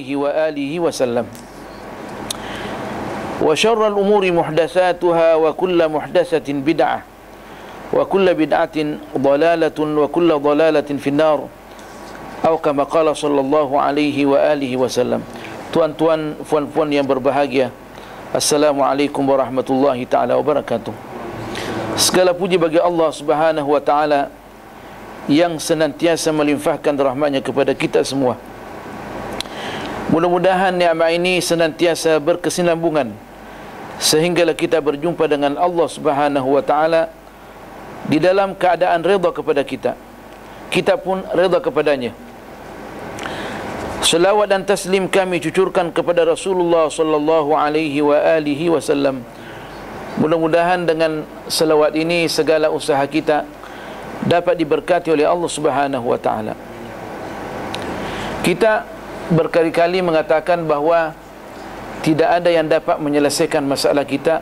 عليه وآله وسلم وشر الأمور محدثاتها وكل محدثة بدعة وكل بدعة ضلالة وكل ضلالة في النار atau kama qala sallallahu alaihi wa alihi wasallam. Tuan-tuan, puan-puan yang berbahagia, Assalamualaikum warahmatullahi taala wabarakatuh. Segala puji bagi Allah Subhanahu wa taala yang senantiasa melimpahkan rahmat-Nya kepada kita semua. Mudah-mudahan nikmat ini senantiasa berkesinambungan sehinggalah kita berjumpa dengan Allah Subhanahu wa taala di dalam keadaan redha kepada kita. Kita pun redha kepadanya. Selawat dan taslim kami cucurkan kepada Rasulullah sallallahu alaihi wa alihi wasallam. Mudah-mudahan dengan selawat ini segala usaha kita dapat diberkati oleh Allah Subhanahu wa taala. Kita berkali-kali mengatakan bahawa tidak ada yang dapat menyelesaikan masalah kita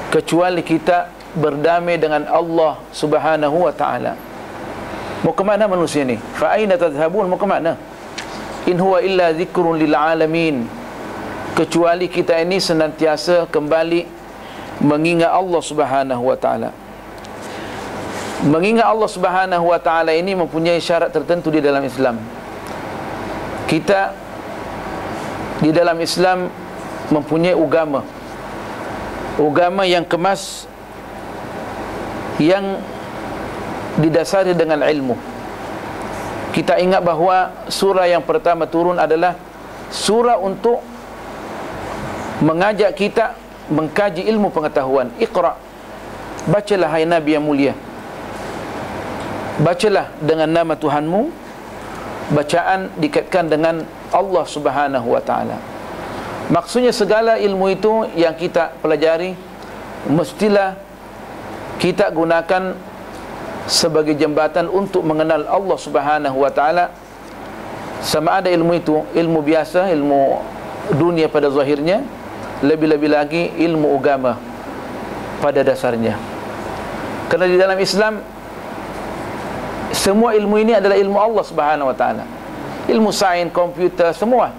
kecuali kita berdamai dengan Allah Subhanahu wa taala. Mau ke mana manusia ni? Fa aina tadhhabun? Mau ke mana? In huwa illa zikrun lil alamin. Kecuali kita ini senantiasa kembali mengingat Allah Subhanahu wa taala. Mengingat Allah Subhanahu wa taala ini mempunyai syarat tertentu di dalam Islam. Kita di dalam Islam mempunyai agama yang kemas, yang didasari dengan ilmu. Kita ingat bahawa surah yang pertama turun adalah surah untuk mengajak kita mengkaji ilmu pengetahuan. Iqra, bacalah hai Nabi yang mulia, bacalah dengan nama Tuhanmu. Bacaan dikaitkan dengan Allah Subhanahu wa taala. Maksudnya segala ilmu itu yang kita pelajari mestilah kita gunakan sebagai jembatan untuk mengenal Allah Subhanahu wa taala. Sama ada ilmu itu ilmu biasa, ilmu dunia pada zahirnya, lebih-lebih lagi ilmu agama pada dasarnya. Kerana di dalam Islam semua ilmu ini adalah ilmu Allah Subhanahu wa taala. Ilmu sains, komputer, semua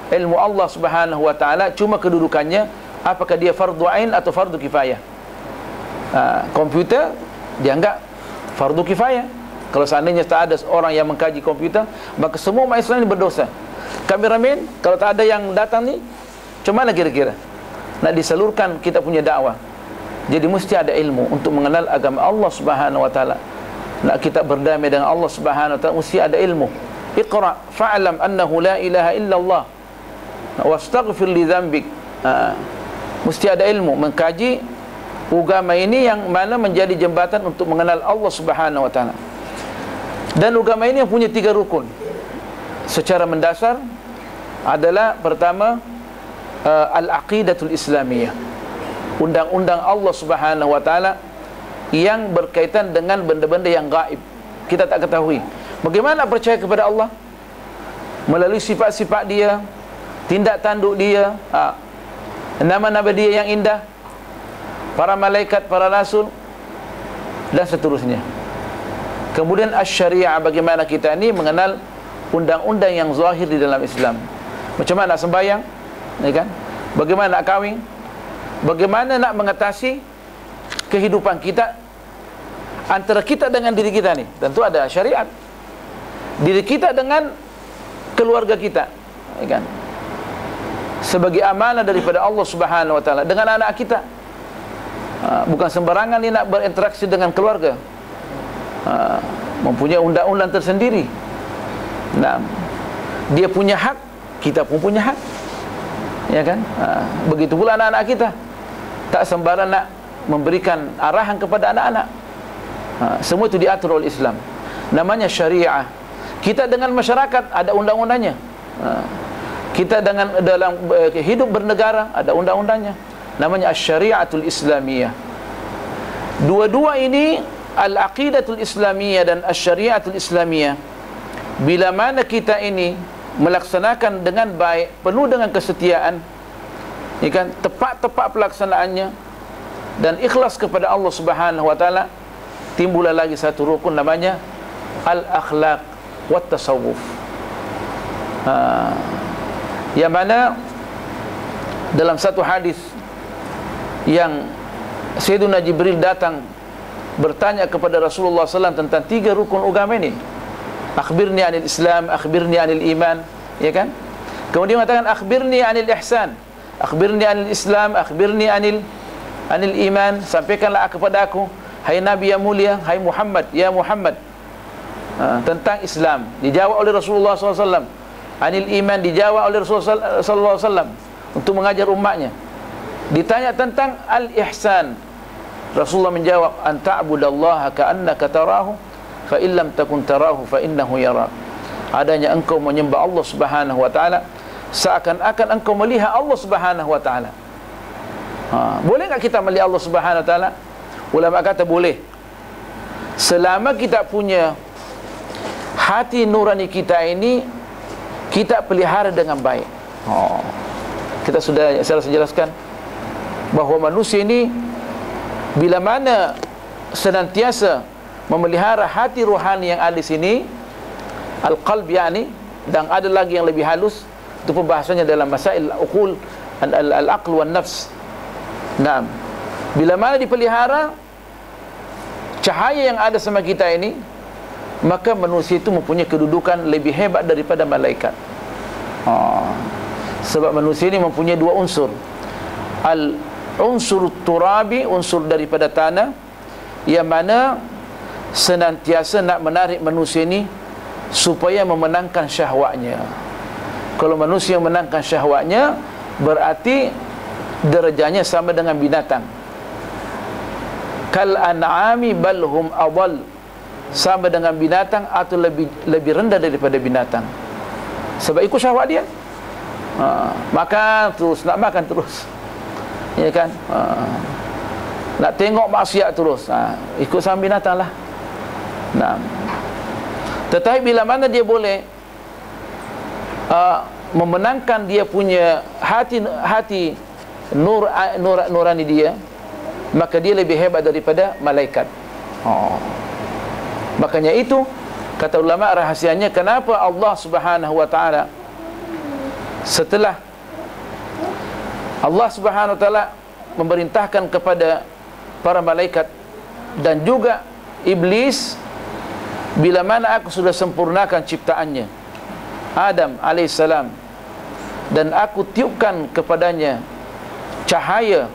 ilmu Allah Subhanahu wa taala, cuma kedudukannya apakah dia fardu ain atau fardu kifayah. Komputer dianggap fardu kifayah. Kalau seandainya tak ada orang yang mengkaji komputer, maka semua umat Islam ini berdosa. Kameramen, kalau tak ada yang datang ni, macam mana kira-kira nak disalurkan kita punya dakwah? Jadi mesti ada ilmu untuk mengenal agama Allah Subhanahu wa taala. Nak kita berdamai dengan Allah Subhanahu wa taala mesti ada ilmu. Iqra fa'lam annahu la ilaha illallah wastaghfir li dhanbik. Mesti ada ilmu mengkaji agama ini yang mana menjadi jembatan untuk mengenal Allah Subhanahu wa taala. Dan agama ini punya 3 rukun. Secara mendasar adalah pertama al-aqidatul islamiyah. Undang-undang Allah Subhanahu wa taala yang berkaitan dengan benda-benda yang gaib, kita tak ketahui. Bagaimana percaya kepada Allah? Melalui sifat-sifat dia, tindak tanduk dia, nama-nama dia yang indah, para malaikat, para rasul, dan seterusnya. Kemudian asy-syariah, bagaimana kita ini mengenal undang-undang yang zahir di dalam Islam. Macam mana nak sembahyang, ya kan? Bagaimana nak kahwin, bagaimana nak mengatasi kehidupan kita antara kita dengan diri kita ni. Tentu ada syariat. Diri kita dengan keluarga kita, ya kan? Sebagai amanah daripada Allah Subhanahu wa taala dengan anak kita. Bukan sembarangan ni nak berinteraksi dengan keluarga. Mempunyai undang-undang tersendiri. Nah, dia punya hak, kita pun punya hak, ya kan? Begitu pula anak-anak kita. Tak sembarang nak memberikan arahan kepada anak-anak. Semua itu diatur oleh Islam. Namanya syariah. Kita dengan masyarakat ada undang-undangnya. Kita dengan dalam hidup bernegara ada undang-undangnya. Namanya asy-syari'atul islamiyah. Dua-dua ini, al-aqidatul islamiyah dan asy-syari'atul islamiyah, bila mana kita ini melaksanakan dengan baik, penuh dengan kesetiaan, ya kan, tepat-tepat pelaksanaannya dan ikhlas kepada Allah Subhanahu wa taala, timbullah lagi satu rukun namanya al-akhlaq wat tasawuf. yang mana dalam satu hadis yang Sayyiduna Jibril datang bertanya kepada Rasulullah SAW tentang 3 rukun agama ini. Akhbirni anil Islam, akhbirni anil iman, ya kan? Kemudian mengatakan akhbirni anil ihsan, akhbirni anil Islam, akhbirni anil iman. Sampaikanlah kepada aku, hai Nabi yang mulia, hai Muhammad, ya Muhammad, tentang Islam. Dijawab oleh Rasulullah SAW. Anil iman dijawab oleh Rasulullah SAW untuk mengajar umatnya. Ditanya tentang al-ihsan, Rasulullah menjawab, an ta'budallaha ka'annaka tarahu fa illam takun tarahu fa innahu yarak. Adanya engkau menyembah Allah Subhanahu wa taala seakan-akan engkau melihat Allah Subhanahu wa taala. Boleh tak kita melihat Allah Subhanahu wa taala? Ulama kata boleh, selama kita punya hati nurani kita ini kita pelihara dengan baik. Kita sudah saya jelaskan bahawa manusia ini bila mana senantiasa memelihara hati rohani yang ada di sini, al-qalb yani, dan ada lagi yang lebih halus, itu pembahasannya dalam masail uqul, al-aql wan nafs. Naam. Bila mana dipelihara cahaya yang ada sama kita ini, maka manusia itu mempunyai kedudukan lebih hebat daripada malaikat. Sebab manusia ini mempunyai 2 unsur. Unsur turabi, unsur daripada tanah, yang mana senantiasa nak menarik manusia ini supaya memenangkan syahwatnya. Kalau manusia memenangkan syahwatnya, berarti derajanya sama dengan binatang. Kal an'ami bal hum adall, sama dengan binatang atau lebih rendah daripada binatang. Sebab ikut syahwat dia. Makan terus, nak makan terus, ya kan? Nak tengok maksiat terus, ikut sama binatang lah. Nah, tetapi bila mana dia boleh memenangkan dia punya hati nurani dia, maka dia lebih hebat daripada malaikat. Makanya itu kata ulama rahasianya kenapa Allah Subhanahu wa taala setelah Allah Subhanahu wa taala memerintahkan kepada para malaikat dan juga iblis, bila mana aku sudah sempurnakan ciptaannya Adam alaihissalam dan aku tiupkan kepadanya cahaya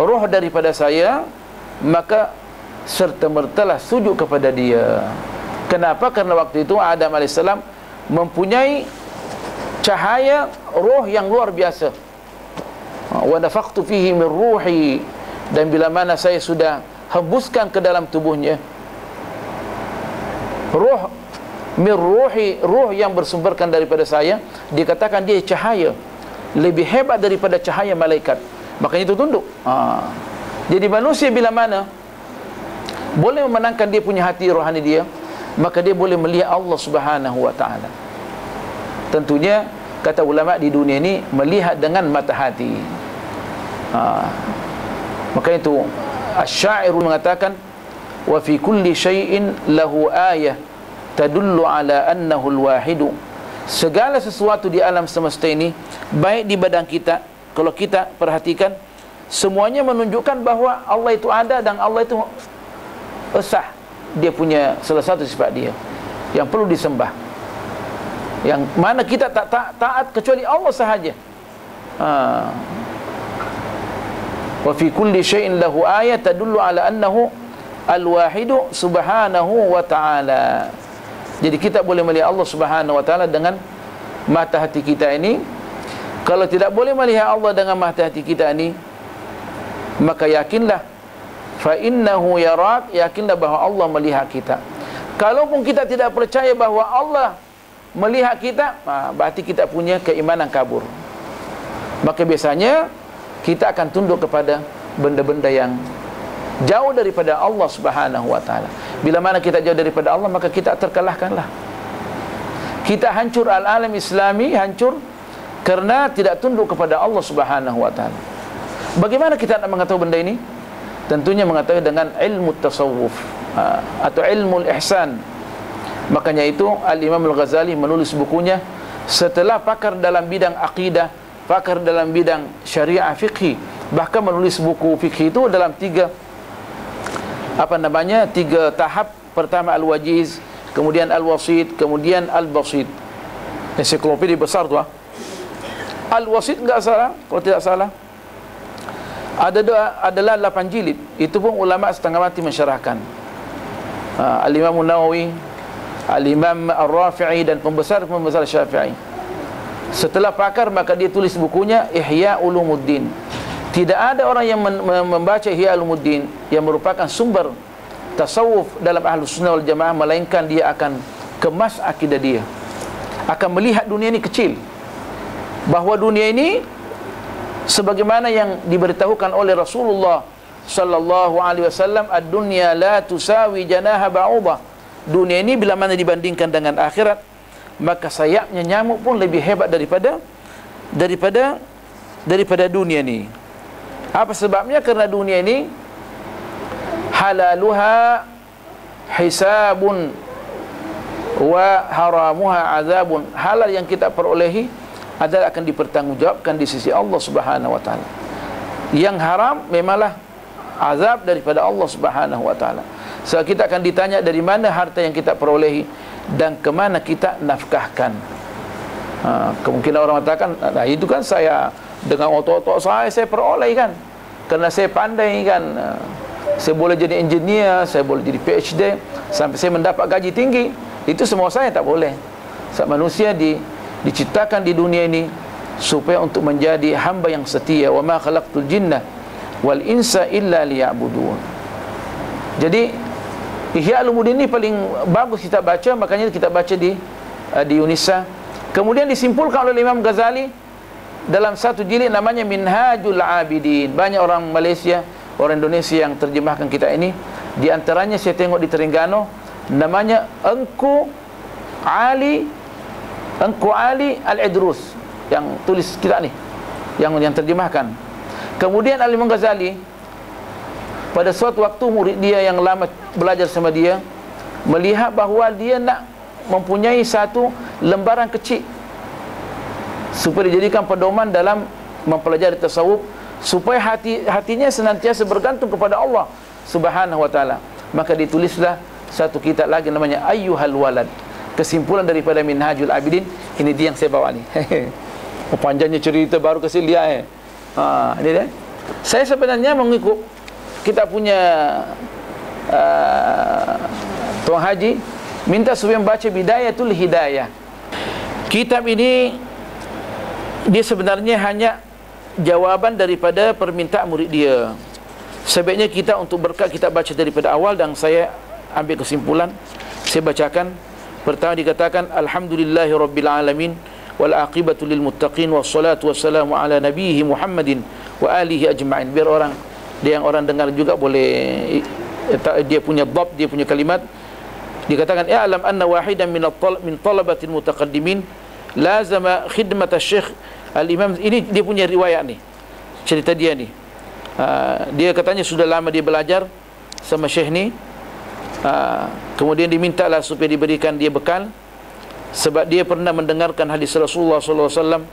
roh daripada saya, maka serta-mertalah sujud kepada dia. Kenapa? Karena waktu itu Adam alaihissalam mempunyai cahaya roh yang luar biasa. Wa nafakhtu fihi min ruhi, dan bila mana saya sudah hembuskan ke dalam tubuhnya roh min ruhi, roh yang bersumberkan daripada saya, dikatakan dia cahaya lebih hebat daripada cahaya malaikat. Makanya itu tunduk. Jadi manusia bila mana boleh memenangkan dia punya hati rohani dia, maka dia boleh melihat Allah Subhanahu wa taala. Tentunya kata ulama di dunia ini melihat dengan mata hati. Maka itu asy-syair mengatakan wa fi kulli syai'in lahu ayah tadullu ala annahu al-wahid. Segala sesuatu di alam semesta ini, baik di badan kita, kalau kita perhatikan, semuanya menunjukkan bahawa Allah itu ada dan Allah itu esah. Dia punya salah satu sifat dia yang perlu disembah, yang mana kita tak taat kecuali Allah sahaja. Wa fi kulli syai'in lahu ayat tadullu ala annahu al-wahidu subhanahu wa ta'ala. Jadi kita boleh melihat Allah Subhanahu wa ta'ala dengan mata hati kita ini. Kalau tidak boleh melihat Allah dengan mata hati kita ini, maka yakinlah fa innahu yarak, yakinlah bahawa Allah melihat kita. Kalaupun kita tidak percaya bahawa Allah melihat kita, berarti kita punya keimanan kabur. Maka biasanya kita akan tunduk kepada benda-benda yang jauh daripada Allah Subhanahu wa ta'ala. Bila mana kita jauh daripada Allah, maka kita terkalahkanlah. Kita hancur, al-alam Islami hancur kerana tidak tunduk kepada Allah Subhanahu wa ta'ala. Bagaimana kita nak mengetahui benda ini? Tentunya mengetahui dengan ilmu tasawuf atau ilmu ihsan. Makanya itu Al-Imam Al-Ghazali menulis bukunya setelah pakar dalam bidang akidah, pakar dalam bidang syariah fiqhi, bahkan menulis buku fikih itu dalam tiga tahap. Pertama Al-Wajiz, kemudian Al-Wasit, kemudian Al-Basit. Ensiklopedia besar tu. Al-Wasit enggak salah, kalau tidak salah adalah 8 jilid. Itu pun ulama setengah mati mensyarahkan. Al-Imam Nawawi, Al-Imam Ar-Rafi'i dan pembesar Syafi'i. Setelah pakar, maka dia tulis bukunya Ihya Ulumuddin. Tidak ada orang yang membaca Ihya Ulumuddin yang merupakan sumber tasawuf dalam Ahlus Sunnah wal Jamaah, melainkan dia akan kemas akidah dia, akan melihat dunia ini kecil, bahawa dunia ini sebagaimana yang diberitahukan oleh Rasulullah sallallahu alaihi wasallam, ad-dunya la tusawi janaha ba'udah. Dunia ini bila mana dibandingkan dengan akhirat, maka sayapnya nyamuk pun lebih hebat daripada dunia ini. Apa sebabnya? Karena dunia ini halaluha hisabun wa haramuha azabun. Halal yang kita perolehi adalah akan dipertanggungjawabkan di sisi Allah Subhanahu wa taala. Yang haram memanglah azab daripada Allah Subhanahu wa taala. So kita akan ditanya dari mana harta yang kita perolehi dan ke mana kita nafkahkan. Kemungkinan orang mengatakan, nah itu kan saya dengan otot-otot saya peroleh kan, kerana saya pandai kan, saya boleh jadi engineer, saya boleh jadi PhD, sampai saya mendapat gaji tinggi. Itu semua saya tak boleh. Sebab manusia diciptakan di dunia ini supaya untuk menjadi hamba yang setia. Wa ma khalaqtul jinna wal insa illa liya'budun. Jadi Ihya Ulumuddin ini paling bagus kita baca, makanya kita baca di Unisa. Kemudian disimpulkan oleh Imam Ghazali dalam satu jilid namanya Minhajul Abidin. Banyak orang Malaysia, orang Indonesia yang terjemahkan kita ini. Di antaranya saya tengok di Terengganu, namanya Engku Ali Al-Idrus yang tulis kita ni, yang terjemahkan. Kemudian Al-Imam Ghazali pada suatu waktu murid dia yang lama belajar sama dia melihat bahawa dia nak mempunyai satu lembaran kecil supaya dijadikan pedoman dalam mempelajari tasawuf, supaya hatinya senantiasa bergantung kepada Allah Subhanahu wa taala. Maka ditulislah satu kitab lagi namanya Ayyuhal Walad, kesimpulan daripada Minhajul Abidin. Ini dia yang saya bawa ni. Panjangnya cerita, baru kasih lihat ini dia. Saya sebenarnya mengikut kita punya Tuan Haji minta supaya membaca Bidayatul Hidayah. Kitab ini dia sebenarnya hanya jawaban daripada permintaan murid dia. Sebaiknya kita untuk berkat kita baca daripada awal, dan saya ambil kesimpulan. Saya bacakan. Pertama dikatakan alhamdulillahi rabbil alamin wal aqibatu lil muttaqin wassalatu wassalamu ala nabiyhi Muhammadin wa alihi ajma'in. Biar orang dengar juga boleh dia punya dhab, dia punya kalimat. Dikatakan i'lam anna wahidan min talabatil mutaqaddimin lazama khidmat asy-syekh al-imam. Ini dia punya riwayat ni, cerita dia ni. Dia katanya sudah lama dia belajar sama syekh ni. Kemudian dimintalah supaya diberikan dia bekal, sebab dia pernah mendengarkan hadis Rasulullah sallallahu alaihi wasallam.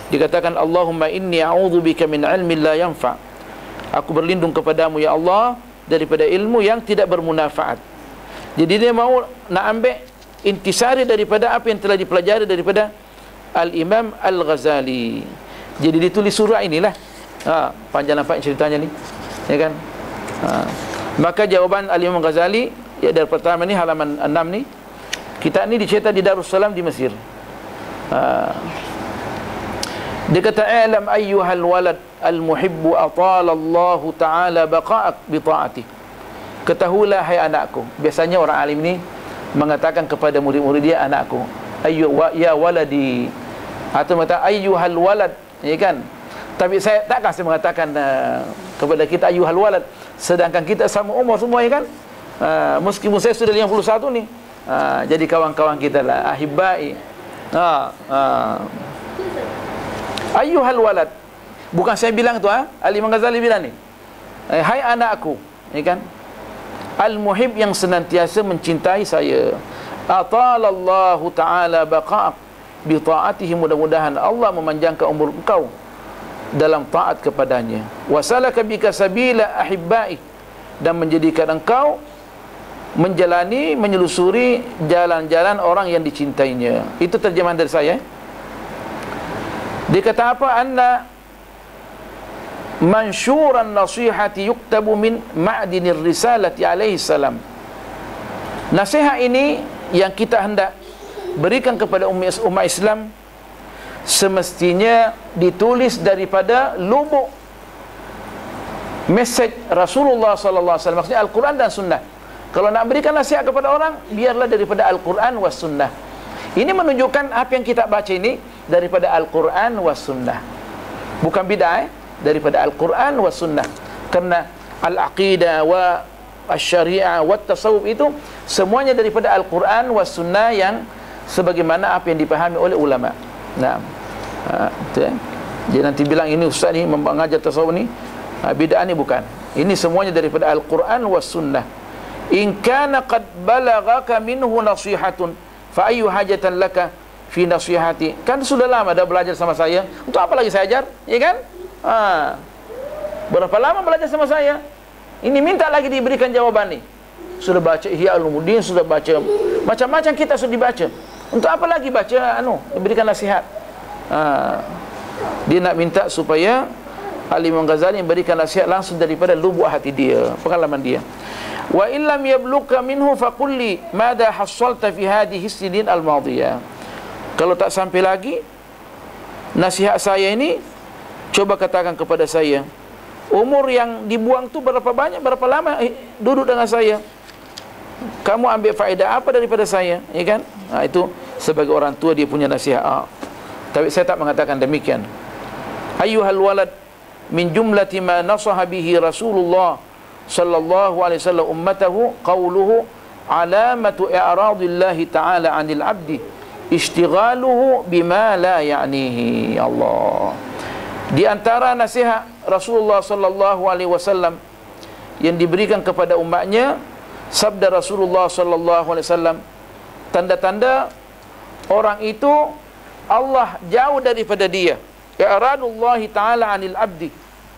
Dikatakan Allahumma inni a'udzubika min ilmin la yanfa'. Aku berlindung kepadamu ya Allah daripada ilmu yang tidak bermanfaat. Jadi dia mau nak ambil intisari daripada apa yang telah dipelajari daripada Al-Imam Al-Ghazali. Jadi ditulis surah inilah. Panjang nampak ceritanya ni, ya kan? Maka jawaban Al-Imam Ghazali ya, dari pertama ni halaman 6 ni. Kitab ni dicetak di Darussalam di Mesir. Dia kata i'lam ayyuhal walad al-muhibbu atalallahu ta'ala baqa'ak bi ta'atih. Ketahuilah hai anakku. Biasanya orang alim ni mengatakan kepada murid-murid dia anakku, ya waladi, atau mengatakan ayyuhal walad, ya kan? Tapi saya tak kasih mengatakan kepada kita ayyuhal walad, sedangkan kita sama umur semua, ya kan? Meskipun saya sudah 51 ni. Jadi kawan-kawan kita lah, ahibai. Ayyuhal walad. Bukan saya bilang tu, Al-Imam Ghazali bilang ni. Hai anakku, ya kan? Al-muhib, yang senantiasa mencintai saya. Atalallahu ta'ala baqa'ak. bi ta'atihi, mudah-mudahan Allah memanjangkan umur engkau dalam taat kepadanya. Wasalaka bika sabila ahibbai, dan menjadikan engkau menjalani, menyelusuri jalan-jalan orang yang dicintainya. Itu terjemahan dari saya. Dia kata apa? Anna mansyuran nasihati yuktabu min ma'dinir risalati alaihi salam. Nasihat ini yang kita hendak berikan kepada umat Islam semestinya ditulis daripada lubuk mesej Rasulullah sallallahu alaihi wasallam, maksudnya Al-Quran dan Sunnah. Kalau nak berikan nasihat kepada orang, biarlah daripada Al-Quran was Sunnah. Ini menunjukkan apa yang kita baca ini daripada Al-Quran was Sunnah, bukan bid'ah, daripada Al-Quran was Sunnah. Kerana al-aqidah wa asy-syari'ah wa tasawuf itu semuanya daripada Al-Quran was Sunnah, yang sebagaimana apa yang dipahami oleh ulama. Nah, jadi nanti bilang ini ustaz ni mengajar tasawuf ni bid'ah, ni bukan. Ini semuanya daripada Al-Quran was Sunnah. In kana qad balaghaka minhu nasihatun fa ayyu hajatan laka fi nasihati. Kan sudah lama dah belajar sama saya, untuk apa lagi saya ajar, ya kan? Berapa lama belajar sama saya, ini minta lagi diberikan jawaban ni. Sudah baca Ihya Ulumuddin, sudah baca macam-macam, kita sudah dibaca, untuk apa lagi baca diberikan nasihat? Dia nak minta supaya Al-Imam Ghazali memberikan nasihat langsung daripada lubuk hati dia, pengalaman dia. Wa illam yabluka minhu faqulli madha hassalta fi hadhihi as-sinin al-madiyah. Kalau tak sampai lagi nasihat saya ini, coba katakan kepada saya, umur yang dibuang tu berapa banyak, berapa lama duduk dengan saya, kamu ambil faedah apa daripada saya, ya kan? Itu sebagai orang tua dia punya nasihat. Tapi saya tak mengatakan demikian. Ayyuhal walad, min jumlati ma nasaha bihi Rasulullah sallallahu alaihi wasallam ummatahu qauluhu alamatu i'radillahi ta'ala 'anil 'abdi ishtighaluhu bima la ya'nihi. Allah. Di antara nasihat Rasulullah sallallahu alaihi wasallam yang diberikan kepada umatnya, sabda Rasulullah sallallahu alaihi wasallam, tanda-tanda orang itu Allah jauh daripada dia. I'radullahi ta'ala 'anil 'abdi.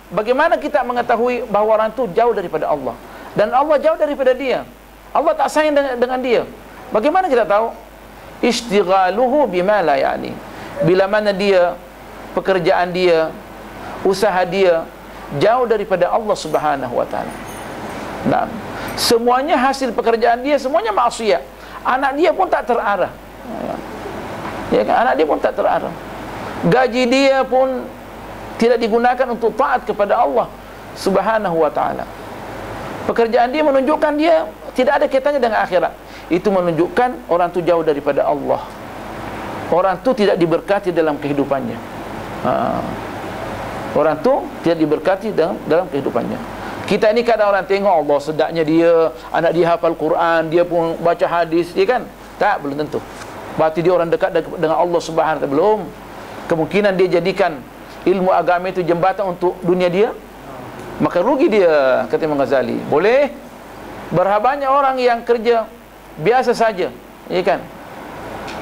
Bagaimana kita mengetahui bahawa orang itu jauh daripada Allah dan Allah jauh daripada dia? Allah tak sayang dengan dia. Bagaimana kita tahu? Ishtighaluhu bima la ya'ni. Bila mana dia, pekerjaan dia, usaha dia jauh daripada Allah Subhanahu wa taala. Nah, semuanya hasil pekerjaan dia semuanya maksiat. Anak dia pun tak terarah. Ya kan? Anak dia pun tak terarah. Gaji dia pun tidak digunakan untuk taat kepada Allah Subhanahu wa taala. Pekerjaan dia menunjukkan dia tidak ada kaitannya dengan akhirat. Itu menunjukkan orang tu jauh daripada Allah. Orang tu tidak diberkati dalam kehidupannya. Orang tu tidak diberkati dalam kehidupannya. Kita ini kadang orang tengok Allah sedapnya dia, anak dia hafal Quran, dia pun baca hadis, ya kan? Tak, belum tentu. Berarti dia orang dekat dengan Allah Subhanahu wa taala, belum. Kemungkinan dia jadikan ilmu agama itu jembatan untuk dunia dia, maka rugi dia, kata Imam Ghazali. Boleh berapa banyak orang yang kerja biasa saja, ya kan,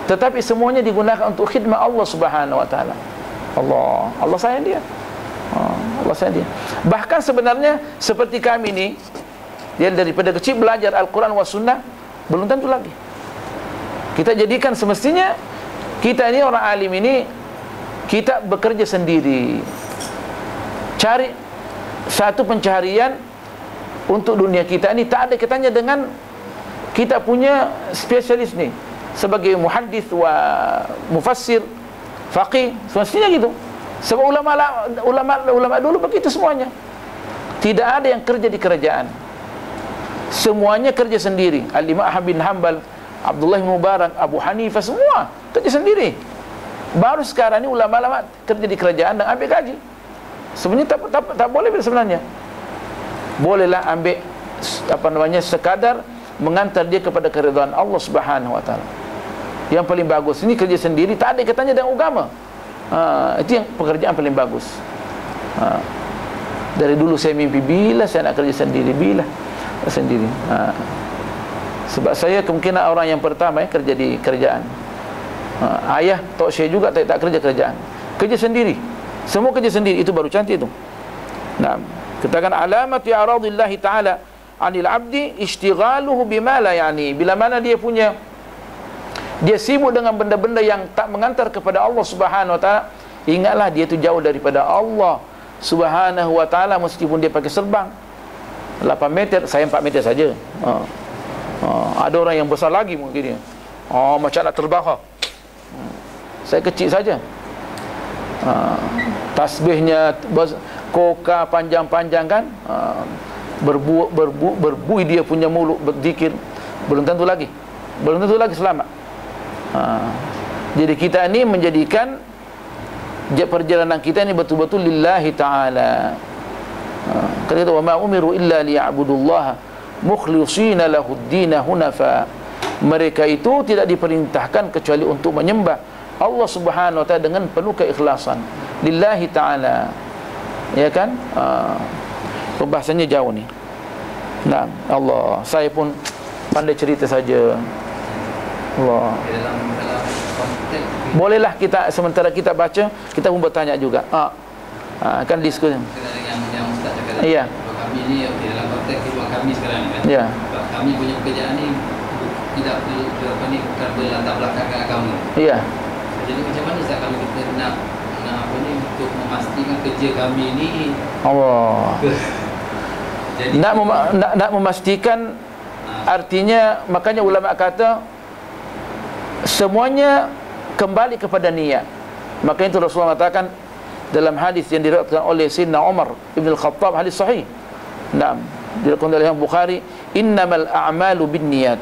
tetapi semuanya digunakan untuk khidmat Allah Subhanahu wa taala. Allah sayang dia. Allah sayang dia. Bahkan sebenarnya seperti kami ni, dia daripada kecil belajar Al-Quran wa Sunnah, belum tentu lagi. Kita jadikan semestinya kita ini orang alim ini, kita bekerja sendiri, cari satu pencaharian untuk dunia kita ini, tak ada kaitannya dengan kita punya spesialis ni sebagai muhaddis wa mufassir, faqih, semestinya gitu. Sebab ulama dulu begitu semuanya. Tidak ada yang kerja di kerajaan, semuanya kerja sendiri. Al-Imam Ahmad bin Hanbal, Abdullah bin Mubarak, Abu Hanifah, semua kerja sendiri. Baru sekarang ni ulama-ulama kerja di kerajaan dan ambil gaji. Sebenarnya tak boleh sebenarnya. Bolehlah ambil sekadar mengantar dia kepada keridhaan Allah Subhanahu wa taala. Yang paling bagus ini kerja sendiri, tak ada kaitannya dengan agama. Itu yang pekerjaan paling bagus. Dari dulu saya mimpi, bila saya nak kerja sendiri, bila sendiri. Sebab saya kemungkinan orang yang pertama kerja di kerajaan. Ayah Tok Syekh juga tak kerja kerjaan. Kerja sendiri. Semua kerja sendiri, itu baru cantik tu. Nah, katakan alamat i'radillahi ta'ala 'anil 'abdi ishtighaluhu bima la yani. Bila mana dia sibuk dengan benda-benda yang tak mengantar kepada Allah Subhanahu wa taala, ingatlah dia tu jauh daripada Allah Subhanahu wa taala. Meskipun dia pakai serbang 8 meter, saya 4 meter saja. Ada orang yang besar lagi mungkin dia. Macam nak terbang. Saya kecil saja. Tasbihnya koka panjang-panjang kan. Berbuih dia punya mulut berzikir. Belum tentu lagi selamat. Jadi kita ni menjadikan perjalanan kita ni betul-betul lillahi ta'ala. Kata wa ma umiru illa liya'budullaha mukhlishina lahud-din hunafa. Mereka itu tidak diperintahkan kecuali untuk menyembah Allah Subhanahu wa taala dengan penuh keikhlasan, lillahi ta'ala. Ya kan? Pembahasannya jauh ni. Nah, Allah, saya pun pandai cerita saja. Allah. Bolehlah kita sementara kita baca, kita pun bertanya juga. Kan diskusi. Yang Ustaz cakap. Iya. Kami ni dalam konteks kehidupan kami sekarang ni kan. Ya. Kami punya pekerjaan ni bukan berlatar belakang agama. Iya. Jadi macam mana Ustaz kalau kita nak untuk memastikan kerja kami ni Allah. Jadi nak memastikan, artinya makanya ulama kata semuanya kembali kepada niat. Makanya itu Rasulullah mengatakan dalam hadis yang diriwayatkan oleh Sayyidina Umar Ibn Al-Khattab, hadis sahih. Naam, diriwayatkan oleh Imam Bukhari, innamal a'malu binniyat.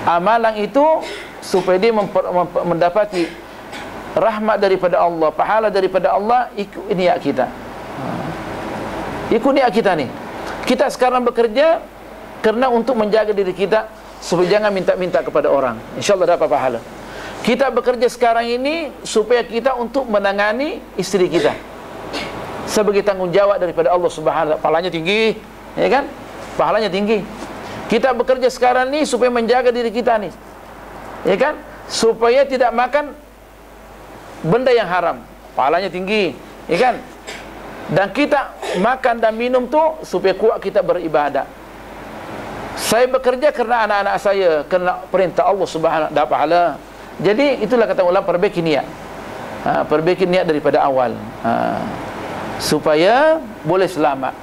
Amalan itu supaya dia mendapati rahmat daripada Allah, pahala daripada Allah, ikut niat kita. Ikut niat kita ni. Kita sekarang bekerja kerana untuk menjaga diri kita supaya jangan minta-minta kepada orang, InsyaAllah dapat pahala. Kita bekerja sekarang ini supaya kita untuk menangani isteri kita sebagai tanggungjawab daripada Allah Subhanahu wa taala. Pahalanya tinggi, ya kan? Pahalanya tinggi. Kita bekerja sekarang ni supaya menjaga diri kita ni, ya kan? Supaya tidak makan benda yang haram, pahalanya tinggi, ya kan? Dan kita makan dan minum tu supaya kuat kita beribadah. Saya bekerja kerana anak-anak saya, kerana perintah Allah Subhanahu wa taala, dapat pahala. Jadi itulah kata ulama, perbaiki niat. Perbaiki niat daripada awal, supaya boleh selamat.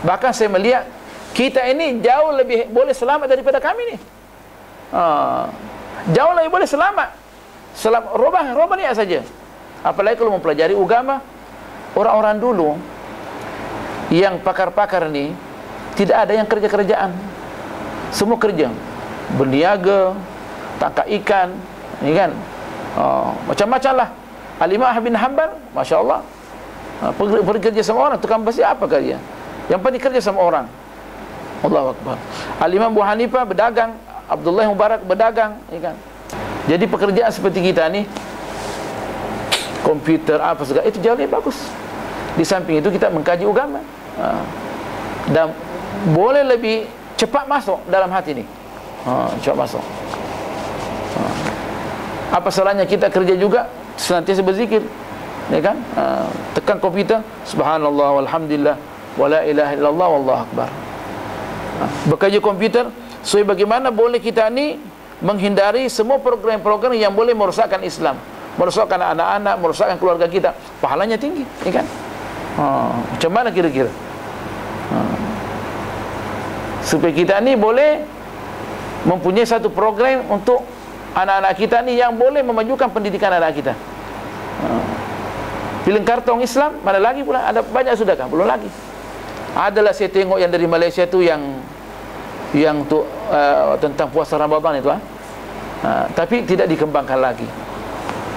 Bahkan saya melihat kita ini jauh lebih boleh selamat daripada kami ni. Jauh lebih boleh selamat. Robah niat saja. Apalagi kalau mempelajari agama. Orang-orang dulu yang pakar-pakar ni tidak ada yang kerja-kerjaan. Semua kerja, berniaga, tangkap ikan, ni kan, macam-macam lah. Al-Imam Ahmad bin Hanbal, Masya Allah, pergi kerja sama orang, tukang besi apa kerja, yang penting kerja sama orang. Allahu Akbar. Al-Imam Abu Hanifah berdagang, Abdullah Mubarak berdagang, ni kan. Jadi pekerjaan seperti kita ni, komputer apa segala, itu jauh lebih bagus. Di samping itu kita mengkaji agama, dan boleh lebih cepat masuk dalam hati ni. Cepat masuk. Apa salahnya kita kerja juga senantiasa berzikir, ya kan? Tekan komputer, subhanallah walhamdulillah wala ilaha illallah wallahu akbar. Bekerja komputer, so bagaimana boleh kita ni menghindari semua program-program yang boleh merosakkan Islam, merosakkan anak-anak, merosakkan keluarga kita. Pahalanya tinggi, ya kan? Macam mana kira-kira? Supaya kita ni boleh mempunyai satu program untuk anak-anak kita ni yang boleh memajukan pendidikan anak kita. Film kartun Islam mana lagi pula? Ada banyak sudah kan? Belum lagi. Adalah saya tengok yang dari Malaysia tu yang tu tentang puasa Ramadan itu, tapi tidak dikembangkan lagi.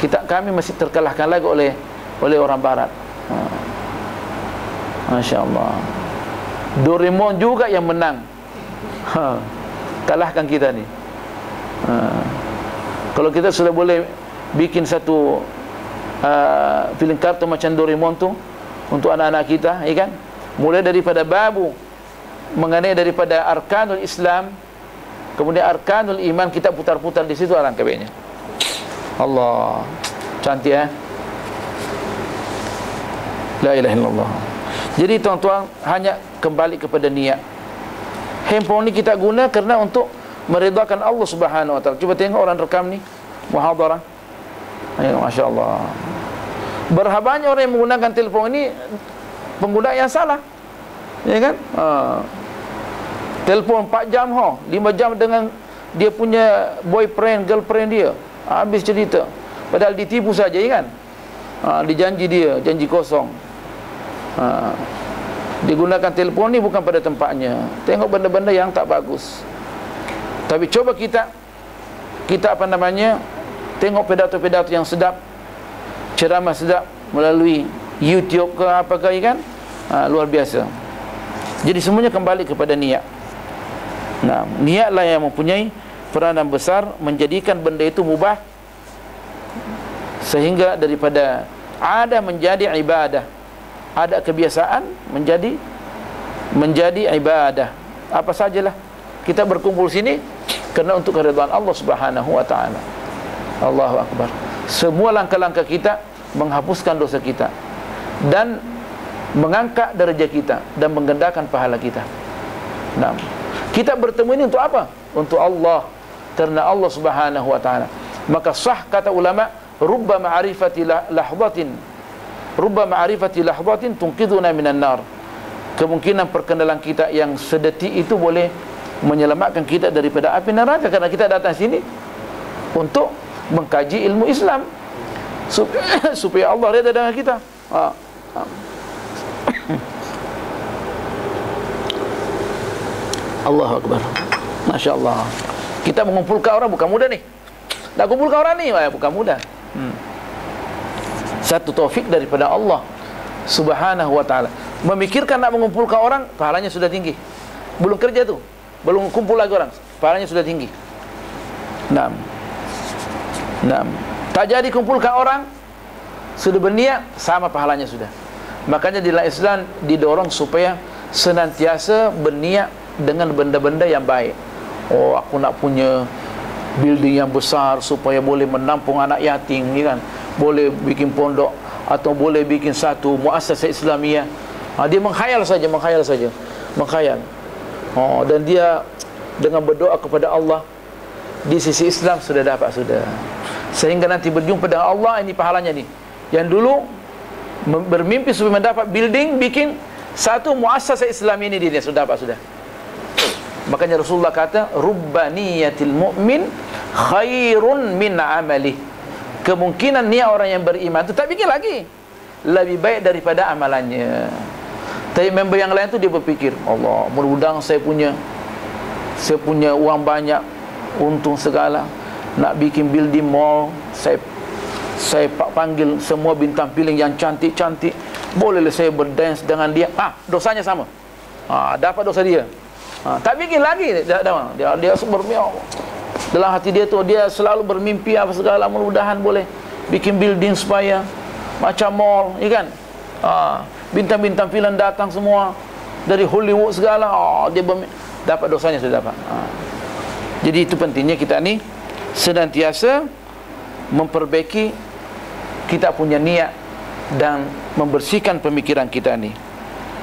Kami masih terkalahkan lagi oleh orang barat. Masya Allah. Doraemon juga yang menang, kalahkan kita ni. Kalau kita sudah boleh bikin satu film kartun macam Doraemon tu untuk anak-anak kita, ya kan? Mulai daripada babu mengenai daripada arkanul Islam, kemudian arkanul iman, kita putar-putar di situ, alangkah baiknya. Allah, cantik La ilaha illallah. Jadi tuan-tuan, hanya kembali kepada niat. Handphone ni kita guna kerana untuk meridhakan Allah Subhanahu wa taala. Cuba tengok orang rekam ni muhadarah. Ayo, masya-Allah. Berapa banyak orang yang menggunakan telefon ini pengguna yang salah. Ya kan? Telefon 4 jam 5 jam dengan dia punya boyfriend, girlfriend dia. Habis cerita. Padahal ditipu saja, ya kan? Dijanji dia, janji kosong. Digunakan telefon ni bukan pada tempatnya. Tengok benda-benda yang tak bagus. Tapi coba kita apa namanya, tengok pidato-pidato yang sedap, ceramah sedap melalui YouTube ke apa ke, kan? Luar biasa. Jadi semuanya kembali kepada niat. Nah, niatlah yang mempunyai peranan besar menjadikan benda itu mubah, sehingga daripada ada menjadi ibadah, ada kebiasaan menjadi ibadah. Apa sajalah kita berkumpul sini kerana untuk keridhaan Allah Subhanahu wa taala. Allahu akbar. Semua langkah-langkah kita menghapuskan dosa kita dan mengangkat darjah kita dan menggandakan pahala kita. Nah, kita bertemu ini untuk apa? Untuk Allah, karena Allah Subhanahu wa taala. Maka sah kata ulama, rubba ma'rifati lahzatin tunqiduna minan nar. Kemungkinan perkenalan kita yang sedetik itu boleh menyelamatkan kita daripada api neraka, kerana kita datang sini untuk mengkaji ilmu Islam supaya Allah redha dengan kita. Allahu akbar. Masya Allah. Kita mengumpulkan orang bukan mudah ni. Nak kumpulkan orang ni bukan mudah. Satu taufik daripada Allah Subhanahu wa taala. Memikirkan nak mengumpulkan orang, pahalanya sudah tinggi. Belum kerja tu, belum kumpul lagi orang, pahalanya sudah tinggi. Naam. Tak jadi kumpulkan orang, sudah berniat, sama pahalanya sudah. Makanya di dalam Islam didorong supaya senantiasa berniat dengan benda-benda yang baik. Oh, aku nak punya building yang besar supaya boleh menampung anak yatim, ya kan? Boleh bikin pondok atau boleh bikin satu muassasah Islamiah. Dia menghayal saja. Dan dia dengan berdoa kepada Allah, di sisi Islam sudah dapat sudah. Sehingga nanti berjumpa dengan Allah, ini pahalanya ni. Yang dulu bermimpi supaya mendapat building, bikin satu muassasah Islam ini, dia sudah dapat sudah. Makanya Rasulullah kata, rubbaniyatil mu'min khairun min amalih. Kemungkinan niat orang yang beriman itu tak bikin lagi, lebih baik daripada amalannya. Tapi member yang lain tu dia berfikir, Allah, mudah-mudahan saya punya uang banyak, untung segala, nak bikin building mall, saya panggil semua bintang film yang cantik-cantik, bolehlah saya berdance dengan dia. Dosanya sama. Dapat dosa dia. Tak bikin lagi. Dia bermiau. Dalam hati dia tu, dia selalu bermimpi apa segala, mudah-mudahan boleh bikin building supaya macam mall, ya kan? Bintang-bintang filem datang semua dari Hollywood segala. Dia dapat dosanya sudah dapat. Jadi itu pentingnya kita ni senantiasa memperbaiki kita punya niat dan membersihkan pemikiran kita ni.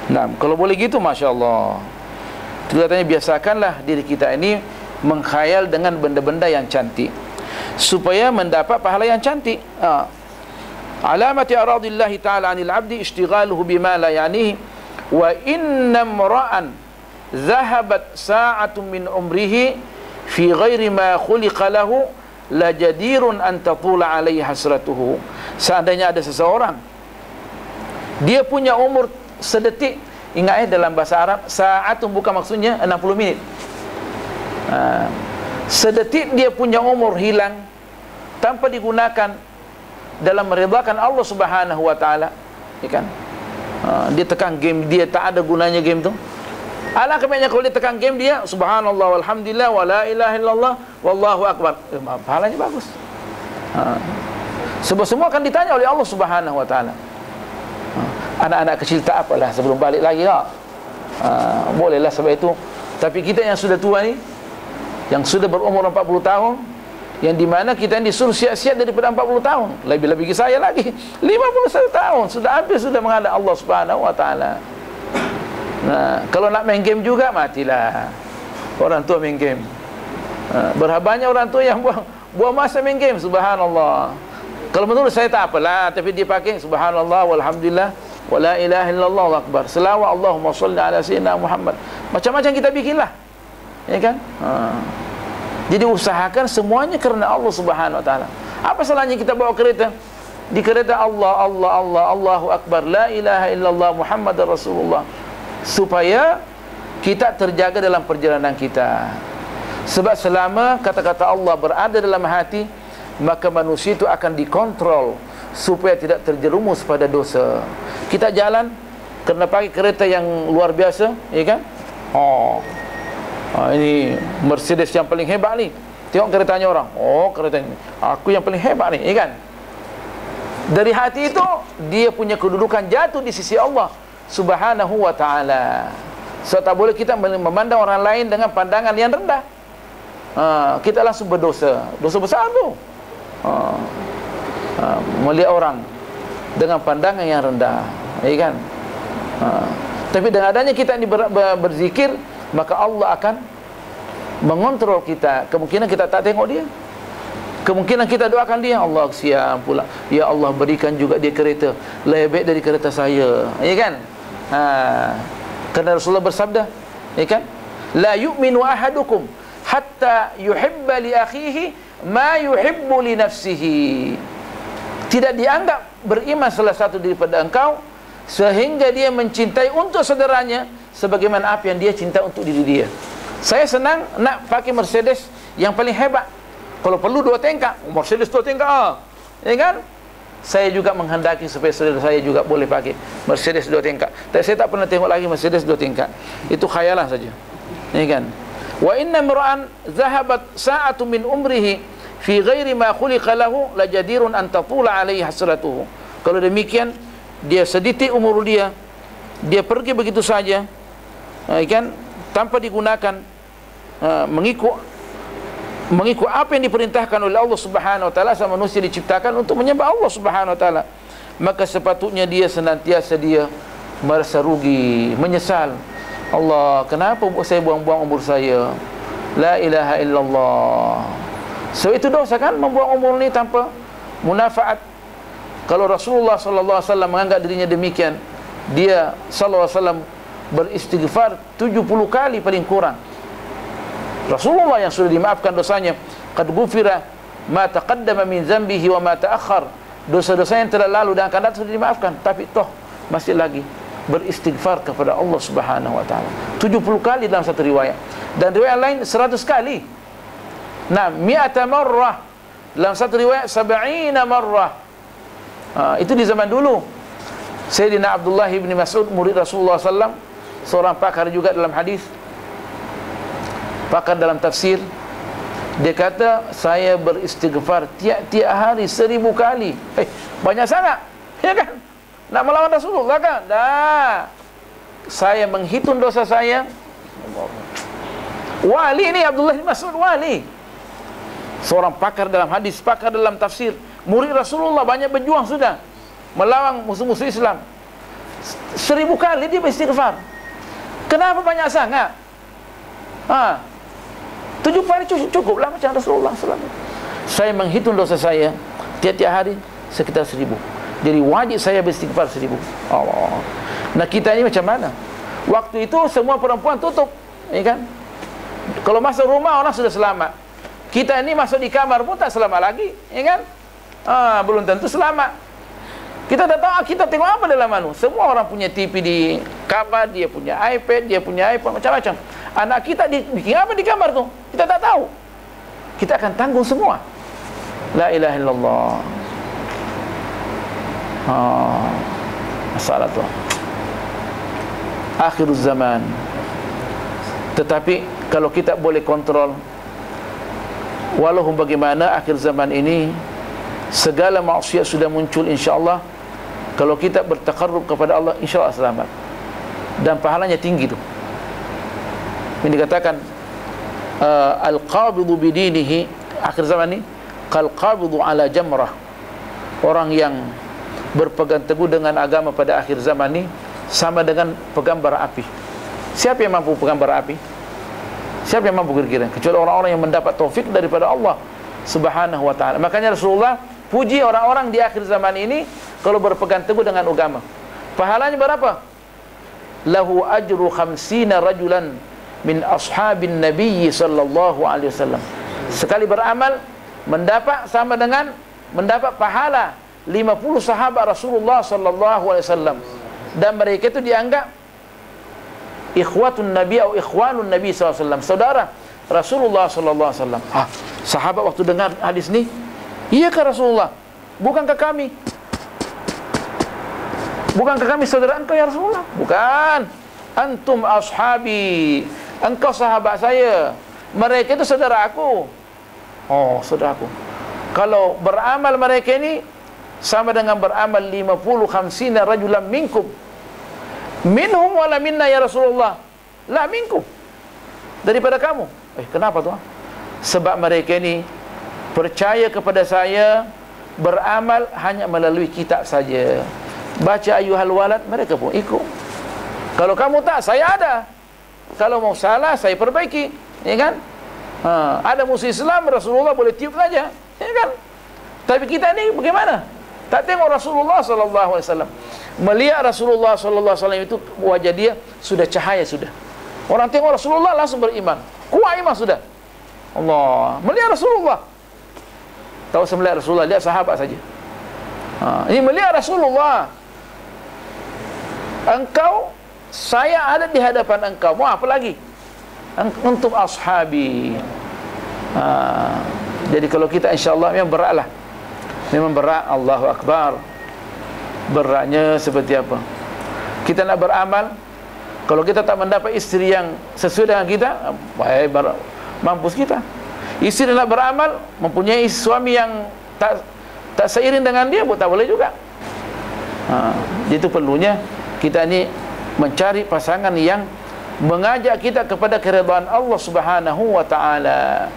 Nah, kalau boleh gitu, masya-Allah. Katanya biasakanlah diri kita ini mengkhayal dengan benda-benda yang cantik supaya mendapat pahala yang cantik. Alamati aradillahi ta'ala 'anil 'abdi ishtighaluhu bima la ya'nihi wa inna imra'an dhahabat sa'atun min umrihi fi ghairi ma khuliqa lahu la jadirun an tatula 'alaihi hasratuhu. Seandainya ada seseorang dia punya umur sedetik, ingat dalam bahasa Arab sa'atun bukan maksudnya 60 minit. Sedetik dia punya umur hilang tanpa digunakan dalam meridhakan Allah Subhanahu wa taala, ya kan? Dia tekan game, dia tak ada gunanya game tu. Alangkah baiknya kalau dia tekan game, dia subhanallah walhamdulillah wala ilaha illallah wallahu akbar, pahalanya bagus. Sebab semua akan ditanya oleh Allah Subhanahu wa taala. Anak-anak kecil tak apalah, sebelum balik lagi bolehlah sebab itu. Tapi kita yang sudah tua ni, yang sudah berumur 40 tahun, yang dimana kita disuruh siap-siap daripada 40 tahun. Lebih-lebih saya lagi 51 tahun sudah hampir sudah menghadap Allah Subhanahu wa taala. Nah, kalau nak main game juga matilah orang tua main game. Berapa banyak orang tua yang buang masa main game, subhanallah. Kalau menurut saya tak apalah, tapi dia pakai subhanallah walhamdulillah wala ilaha illallah wallahu akbar. Selawat Allahumma shalli ala sayyidina Muhammad. Macam-macam kita bikinlah. Ya kan? Jadi usahakan semuanya kerana Allah Subhanahu wa taala. Apa salahnya kita bawa kereta? Di kereta Allah, Allah, Allah, Allahu Akbar, la ilaha illallah Muhammadar Rasulullah. Supaya kita terjaga dalam perjalanan kita. Sebab selama kata-kata Allah berada dalam hati, maka manusia itu akan dikontrol supaya tidak terjerumus pada dosa. Kita jalan kerana pakai kereta yang luar biasa, ya kan? Ini Mercedes yang paling hebat ni. Tengok keretanya orang. Kereta ini aku yang paling hebat ni, ya kan? Dari hati itu dia punya kedudukan jatuh di sisi Allah Subhanahu wa taala. So tak boleh kita memandang orang lain dengan pandangan yang rendah. Kita langsung berdosa. Dosa besar tu. Melihat orang dengan pandangan yang rendah, ya kan? Tapi dengan adanya kita ini berzikir, maka Allah akan mengontrol kita. Kemungkinan kita tak tengok dia, kemungkinan kita doakan dia, Allah siap pula, ya Allah berikan juga dia kereta lebih baik dari kereta saya, ya kan? Kerana Rasulullah bersabda, ya kan, la yu'minu ahadukum hatta yuhibba li akhihi ma yuhibbu li nafsihi. Tidak dianggap beriman salah satu daripada engkau sehingga dia mencintai untuk saudaranya sebagaimana apa yang dia cinta untuk diri dia. Saya senang nak pakai Mercedes yang paling hebat. Kalau perlu 2 tingkat, Mercedes 2 tingkat, ya kan? Saya juga menghendaki supaya saudara saya juga boleh pakai Mercedes 2 tingkat. Tapi saya tak pernah tengok lagi Mercedes 2 tingkat. Itu khayalan saja, ya kan? Wa inna imra'an zahabat sa'atu min umrihi fi ghairi ma khuliqa lahu lajadirun an tatula alaihi hasratuhu. Kalau demikian, dia sedikit umur dia pergi begitu saja, kan, tanpa digunakan mengikut apa yang diperintahkan oleh Allah Subhanahu wa taala. Sama manusia diciptakan untuk menyembah Allah Subhanahu wa taala, maka sepatutnya dia senantiasa dia merasa rugi, menyesal. Allah, kenapa saya buang-buang umur saya? La ilaha illallah. So itu dosa kan, membuang umur ni tanpa munafaat. Kalau Rasulullah sallallahu alaihi wasallam menganggap dirinya demikian, dia sallallahu alaihi wasallam beristighfar 70 kali paling kurang. Rasulullah yang sudah dimaafkan dosanya, qad ghufira ma taqaddama min dzambihi wa ma ta'akhkhar. Dosa-dosa yang telah lalu dan akan datang sudah dimaafkan, tapi toh masih lagi beristighfar kepada Allah Subhanahu wa taala 70 kali dalam satu riwayat, dan riwayat lain 100 kali. Nah, 100 marrah dalam satu riwayat 70 marrah. Itu di zaman dulu. Sayyidina Abdullah bin Mas'ud, murid Rasulullah SAW, seorang pakar juga dalam hadis, pakar dalam tafsir, dia kata, saya beristighfar tiap-tiap hari 1000 kali. Banyak sangat, ya kan? Nak melawan Rasulullah kan? Dah. Saya menghitung dosa saya. Wali ni Abdullah bin Mas'ud, wali. Seorang pakar dalam hadis, pakar dalam tafsir, murid Rasulullah, banyak berjuang sudah melawan musuh-musuh Islam. 1000 kali dia beristighfar. Kenapa banyak sangat? 7 kali cukuplah macam Rasulullah SAW. Saya menghitung dosa saya tiap-tiap hari sekitar 1000. Jadi wajib saya beristighfar 1000. Allah. Nah, kita ini macam mana? Waktu itu semua perempuan tutup, ya kan? Kalau masuk rumah orang sudah selamat. Kita ini masuk di kamar pun tak selamat lagi, ya kan? Belum tentu selamat. Kita tak tahu kita tengok apa dalam mana. Semua orang punya TV di kamar, dia punya iPad, dia punya iPhone, macam-macam. Anak kita bikin apa di kamar tu? Kita tak tahu. Kita akan tanggung semua. La ilaha illallah. Masalah tu akhirul zaman. Tetapi kalau kita boleh kontrol, walaupun bagaimana akhir zaman ini segala maksiat sudah muncul, insya-Allah kalau kita bertaqarrub kepada Allah, insya-Allah selamat dan pahalanya tinggi tu. Ini dikatakan al-qabidu bidinihi, akhir zaman ni qal qabidu ala jamrah. Orang yang berpegang teguh dengan agama pada akhir zaman ini sama dengan pegang bara api. Siapa yang mampu pegang bara api? Siapa yang mampu kira-kira? Kecuali orang-orang yang mendapat taufik daripada Allah Subhanahu wa ta'ala. Makanya Rasulullah puji orang-orang di akhir zaman ini kalau berpegang teguh dengan agama. Pahalanya berapa? Lahu ajru 50 rajulan min ashabin nabiyyi sallallahu alaihi wasallam. Sekali beramal mendapat sama dengan mendapat pahala 50 sahabat Rasulullah sallallahu alaihi wasallam. Dan mereka itu dianggap ikhwatun nabi atau ikhwanun nabi sallallahu alaihi wasallam, saudara Rasulullah sallallahu alaihi wasallam. Sahabat waktu dengar hadis ni, "Iyakah Rasulullah? Bukankah kami? Bukankah kami saudara engkau ya Rasulullah?" "Bukan. Antum ashabi. Engkau sahabat saya. Mereka itu saudara aku." "Oh, saudaraku." Kalau beramal mereka ini sama dengan beramal 50 rajulan minkum. Minhum wala minna ya Rasulullah. La minkum. Daripada kamu. Kenapa tuh? Sebab mereka ini percaya kepada saya, beramal hanya melalui kitab saja. Baca ayyuhal walad, mereka pun ikut. Kalau kamu tak, saya ada. Kalau mau salah, saya perbaiki. Ya kan? Ada musuh Islam, Rasulullah boleh tiup saja. Ya kan? Tapi kita ni bagaimana? Tak tengok Rasulullah sallallahu alaihi wasallam. Melihat Rasulullah sallallahu alaihi wasallam itu wajah dia sudah cahaya sudah. Orang tengok Rasulullah langsung beriman. Kuat iman sudah. Allah, melihat Rasulullah. Tahu melihat Rasulullah, lihat sahabat saja. Ini melihat Rasulullah. Engkau, saya ada di hadapan engkau. Mau apa lagi? Untuk ashabi. Jadi kalau kita insya-Allah memang beratlah. Memang berat, Allahu Akbar. Beratnya seperti apa? Kita nak beramal, kalau kita tak mendapat isteri yang sesuai dengan kita, mampus kita. Isteri nak beramal, mempunyai suami yang tak seiring dengan dia, pun tak boleh juga. Itu perlunya kita ni mencari pasangan yang mengajak kita kepada keridhaan Allah Subhanahu wa taala.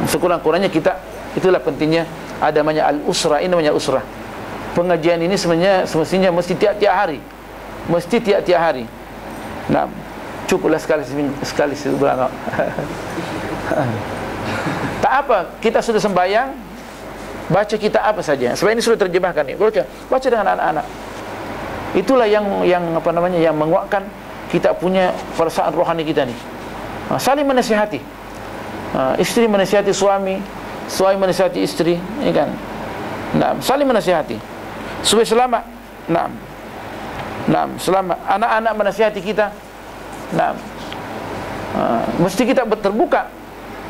Sekurang-kurangnya kita, itulah pentingnya ada namanya al-usrah. Ini namanya usrah. Pengajian ini sebenarnya semestinya mesti tiap-tiap hari. Mesti tiap-tiap hari. Nah, cukuplah sekali sebulan. Tak apa, kita sudah sembahyang, baca kita apa saja. Sebab ini sudah terjemahkan ni. Baca dengan anak-anak. Itulah yang apa namanya, yang menguatkan kita punya perasaan rohani kita ni. Saling menasihati. Isteri menasihati suami, suami menasihati isteri, ya kan? Nah, saling menasihati supaya selamat. Nah, selamat. Anak-anak menasihati kita. Nah, mesti kita terbuka.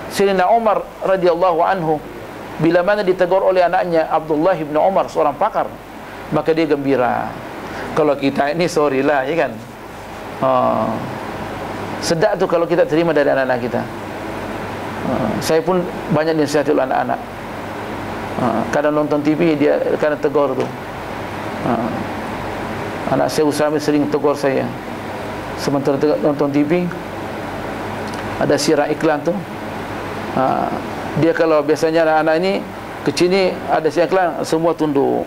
Sayyidina Umar radhiyallahu anhu bila mana ditegur oleh anaknya Abdullah bin Umar, seorang pakar, maka dia gembira. Kalau kita ini sorry lah, ya kan? Sedap tu kalau kita terima dari anak-anak kita. Saya pun banyak dinasihati oleh anak-anak. Kadang nonton TV dia kadang tegur tu. Anak saya Usami sering tegur saya. Sementara nonton TV ada siaran iklan tu. Dia kalau biasanya anak-anak ini kecil ni ada siaran iklan, semua tunduk.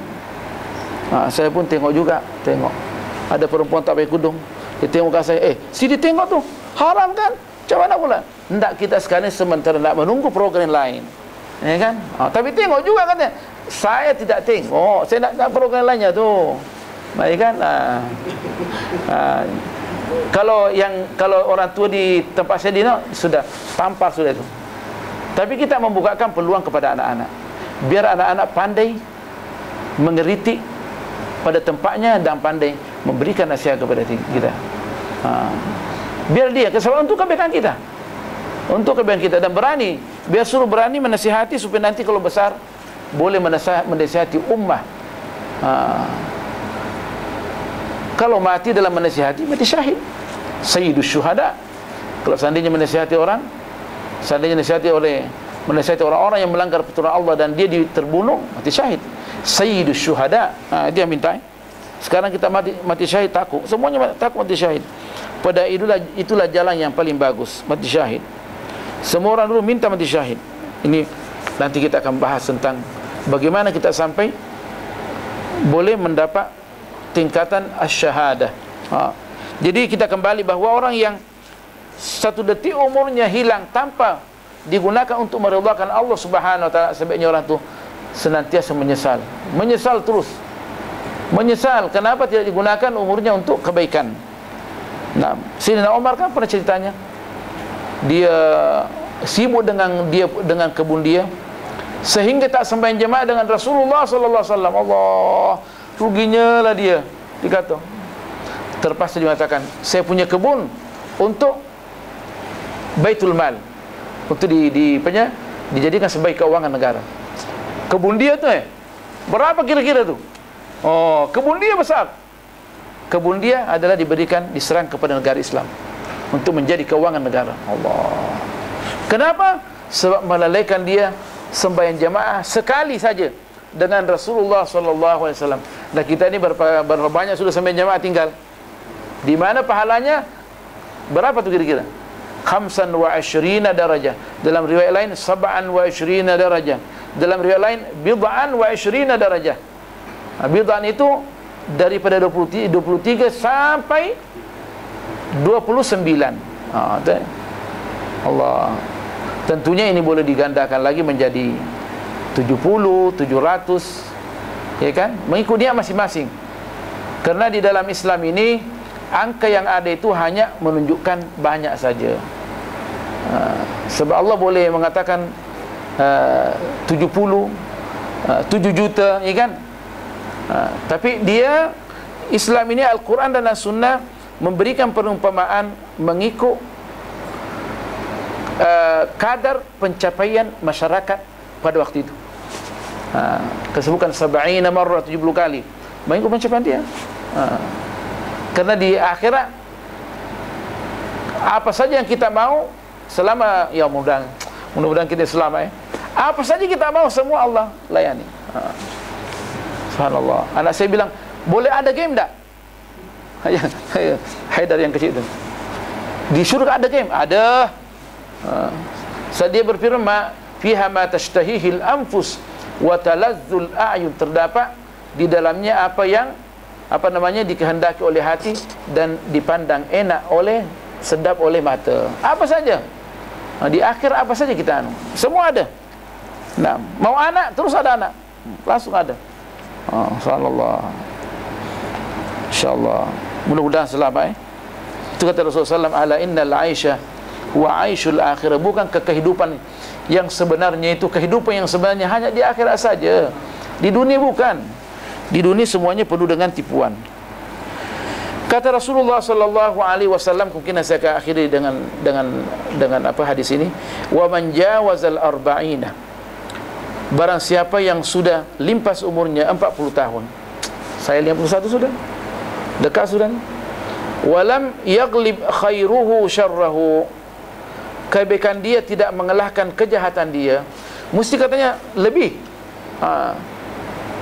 Saya pun tengok juga, tengok. Ada perempuan tak pakai kudung, dia tengok kat saya, sini tengok tu, haram kan? Macam mana pula? Hendak kita sekarang sementara nak menunggu program lain, ya kan? Tapi tengok juga katanya. Saya tidak tengok, saya nak program lainnya tu, baik kan? Kalau orang tua di tempat saya di sudah tampar sudah itu. Tapi kita membukakan peluang kepada anak-anak, biar anak-anak pandai mengeritik pada tempatnya dan pandai memberikan nasihat kepada kita. Biar dia kesalahan untuk kebaikan kita, untuk kebaikan kita, dan berani, biar suruh berani menasihati supaya nanti kalau besar boleh menasihati ummah. Kalau mati dalam menasihati, mati syahid, sayyidus syuhada. Kalau seandainya menasihati orang, seandainya menasihati orang-orang yang melanggar peraturan Allah dan dia terbunuh, mati syahid, sayyidus syuhada. Dia minta. Sekarang kita mati syahid takut, semuanya takut mati syahid. Pada itulah jalan yang paling bagus, mati syahid. Semua orang dulu minta mati syahid. Ini nanti kita akan bahas tentang bagaimana kita sampai boleh mendapat tingkatan asy-syahadah. Jadi kita kembali bahawa orang yang satu detik umurnya hilang tanpa digunakan untuk meridhakan Allah Subhanahu wa taala, sebaiknya orang tu senantiasa menyesal. Menyesal terus. Menyesal kenapa tidak digunakan umurnya untuk kebaikan. Nah, Sayyidina Umar kan pernah ceritanya, dia sibuk dengan kebun dia sehingga tak sembahyang jemaah dengan Rasulullah sallallahu alaihi wasallam. Allah, ruginya lah dia. Dikata terpaksa dimatakan, saya punya kebun untuk Baitul Mal, untuk dijadikan sebagai keuangan negara. Kebun dia tu berapa kira-kira tu? Oh, kebun dia besar. Kebun dia adalah diserang kepada negara Islam untuk menjadi keuangan negara. Allah. Kenapa? Sebab melalaikan dia sembahyang jamaah sekali saja dengan Rasulullah sallallahu alaihi wasallam. Dan kita ini berapa banyak sudah sembahyang jamaah tinggal. Di mana pahalanya? Berapa tu kira-kira? 25 darajah. Dalam riwayat lain 27 darajah. Dalam riwayat lain 20 darajah. Bid'an itu daripada 23 sampai 29. Allah. Tentunya ini boleh digandakan lagi menjadi 70, 700, ya kan? Mengikut dia masing-masing. Karena di dalam Islam ini angka yang ada itu hanya menunjukkan banyak saja. Sebab Allah boleh mengatakan 70, 7 juta, ya kan? Tapi dia, Islam ini, Al-Quran dan As-Sunnah memberikan perumpamaan mengikut kadar pencapaian masyarakat pada waktu itu. Kesebutkan 70 marrah, 70 kali mengikut pencapaian dia. Karena di akhirat apa saja yang kita mau, selama ya mudah-mudahan kita selamat, apa saja kita mau semua Allah layani. Subhanallah. Anak saya bilang, boleh ada game tak? Haidar yang kecil itu, di syurga ada game? Ada. Saat dia berfirman, fiha ma tashtahihil anfus wa talazzul a'yun, terdapat di dalamnya apa yang dikehendaki oleh hati dan dipandang enak sedap oleh mata. Apa saja. Di akhir apa saja kita semua ada. Nah, mau anak terus ada anak. Langsung ada. Subhanallah. Insyaallah. Mudah-mudahan selamat. Itu kata Rasulullah SAW, ala innal aisha wa aishul akhirah. Bukan kehidupan yang sebenarnya itu, kehidupan yang sebenarnya hanya di akhirat saja. Di dunia bukan. Di dunia semuanya penuh dengan tipuan. Kata Rasulullah sallallahu alaihi wasallam, mungkin saya akan akhiri dengan hadis ini, wa man jawazal arba'ina, barang siapa yang sudah limpas umurnya 40 tahun. Saya 51 sudah. Dekat sudah. Walam yaglib khairuhu syarrahu, kebaikan dia tidak mengalahkan kejahatan dia. Mesti katanya lebih.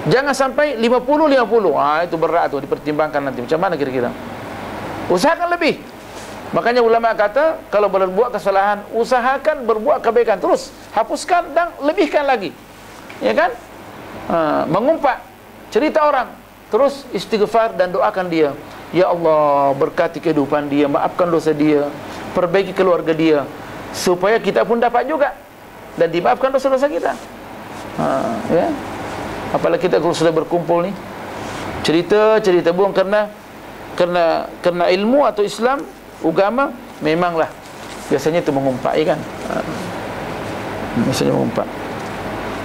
Jangan sampai 50-50. Itu berat tu, dipertimbangkan nanti. Macam mana kira-kira? Usahakan lebih. Makanya ulama kata, kalau berbuat kesalahan, usahakan berbuat kebaikan terus. Hapuskan dan lebihkan lagi. Ya kan? Mengumpat cerita orang, terus istighfar dan doakan dia. Ya Allah, berkati kehidupan dia, maafkan dosa dia, perbaiki keluarga dia, supaya kita pun dapat juga dan dimaafkan dosa-dosa kita. Ya. Apalagi kita kalau sudah berkumpul ni, cerita bukan kerana ilmu atau Islam, agama, memanglah biasanya itu mengumpat, ya kan? Biasanya mengumpat.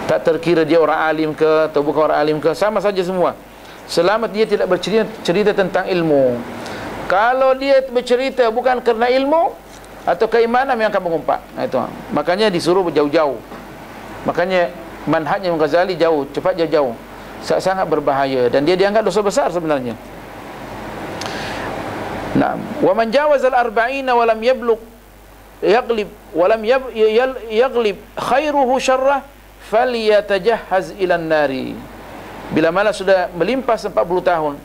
Tak terkira dia orang alim ke atau bukan orang alim ke, sama saja semua. Selama dia tidak bercerita tentang ilmu. Kalau dia bercerita bukan kerana ilmu atau keimanan, memang akan mengumpat. Itu. Makanya disuruh jauh-jauh. Makanya manhajnya Imam Ghazali jauh, cepat jauh-jauh. Sangat berbahaya dan dia dianggap dosa besar sebenarnya. Nah, wa man jawazal arba'ina wa lam yaglib khairuhu syarrah falyatajahhaz ilan nari. Bila mana sudah melimpas 40 tahun